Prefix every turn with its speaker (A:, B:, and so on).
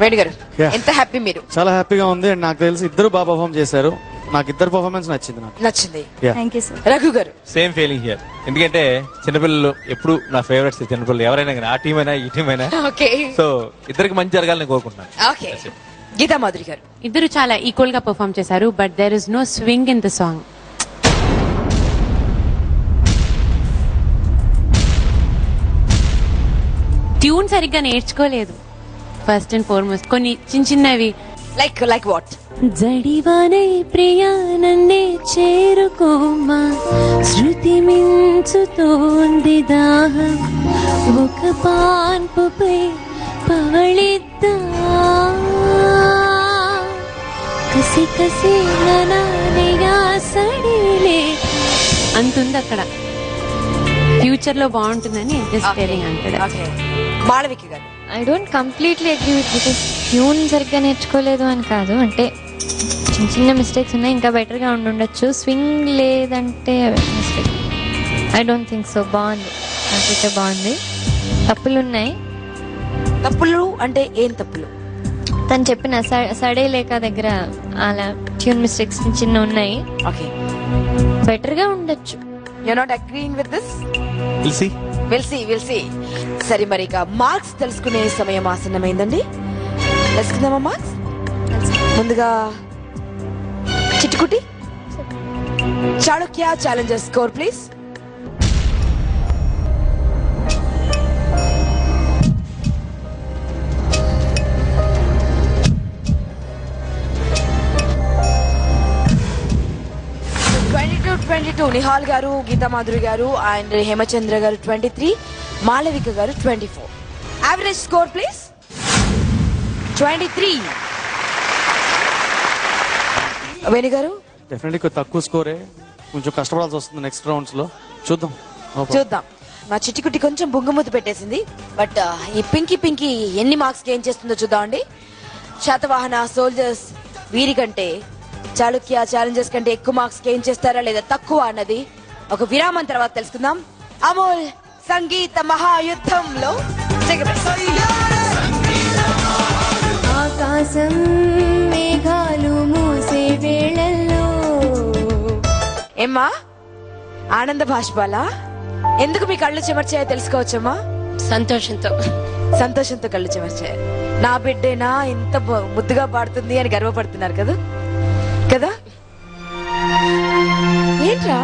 A: వేణు గారు ఎంత హ్యాపీ మీరు?
B: చాలా హ్యాపీగా ఉంది. అండ్ నాకు తెలిసి ఇద్దరు బాగా పర్ఫామ్ చేశారు. నాకు ఇద్దరు పర్ఫార్మెన్స్ నచ్చింది.
A: నచ్చింది.
C: Thank you sir.
A: రఘు గారు
D: సేమ్ ఫీలింగ్ హియర్. ఎందుకంటే చిన్నపిల్లలు ఎప్పుడు నా ఫేవరెట్స్ చిన్నపిల్లలు ఎవరైనా కానీ ఆ టీం అయినా ఈ టీం అయినా. సో ఇద్దరికి మంచి జరగాలని కోరుకుంటున్నాను.
A: ఓకే గీతా మాధురి గారు
E: ఇద్దరు చాలా ఈక్వల్ గా పర్ఫామ్ చేశారు. But there is no swing in the song. Tune సరిగ్గా నేర్చుకోలేదు ఫస్ట్ అండ్ ఫార్మోస్ట్. కొన్ని చిన్న చిన్నవి
A: లైక్ వాట్?
E: జడివానై ప్రియా నన్నే చేరుకోమా, శృతి మించుతోంది దాహం, ఒక పాన్పుపై పవళిద్దా, కసి కసి ననానిగా సడిలే అంతుంది అక్కడ. ఫ్యూచర్ లో బాగుంటుందని జస్ట్ టెలింగ్ అంటాడు.
A: మాళవిక గారు
C: I don't completely agree with because tune సరిగ్గా నేర్చుకోలేదు అని కాదు, అంటే చిన్న చిన్న మిస్టేక్స్ ఉన్నాయి, ఇంకా బెటర్గా ఉండొచ్చు. స్వింగ్ లేదంటే mistake. I don't think so. బాగుంది, నాకైతే బాగుంది. తప్పులు ఉన్నాయి.
A: తప్పులు అంటే ఏం తప్పులు?
C: తను చెప్పిన సడే లేక దగ్గర అలా ట్యూన్ మిస్టేక్స్ చిన్న ఉన్నాయి.
A: ఓకే
C: బెటర్గా ఉండొచ్చు.
A: You're not agreeing with this? We'll see. సరే మరి ఇక మార్క్స్ తెలుసుకునే సమయం ఆసన్నమైందండి. తెలుసుకుందామా మార్క్స్? ముందుగా చిట్టుకుటి Chalukya challenger score please. Nihal గారు, గీతా మాధురి గారు అండ్ హేమచంద్ర గారు 23, మాళవిక గారు 24. Average score please. 23. వేణు గారు
B: డెఫినెట్లీ తక్కువ స్కోరే, కొంచెం కష్టపడాల్సి వస్తుంది నెక్స్ట్ రౌండ్స్ లో. చూద్దాం.
A: మా చిట్టికుట్టి కొంచెం బుంగముద్దు పెట్టేసింది. బట్ ఈ పింకీ ఎన్ని మార్క్స్ గెయిన్ చేస్తుందో చూద్దామండి. శాతవాహన సోల్జర్స్ వీరికంటే చాళుక్య ఛాలెంజర్స్ కంటే ఎక్కువ మార్క్స్ గెయిన్ చేస్తారా లేదా తక్కువ అన్నది ఒక విరామం తర్వాత తెలుసుకుందాం. అమోల్ సంగీత మహాయుద్ధంలో
C: ఆకాశం మేఘాలు మూసే వేళల్లో.
A: ఏమ్మా ఆనంద భాష్పాలా? ఎందుకు మీ కళ్ళు చెమర్చాయో తెలుసుకోవచ్చమ్మా? సంతోషంతో కళ్ళు చెమర్చాయి. నా బిడ్డేనా ఇంత ముద్దుగా పాడుతుంది అని గర్వపడుతున్నారు కదా కదా? ఏంట్రా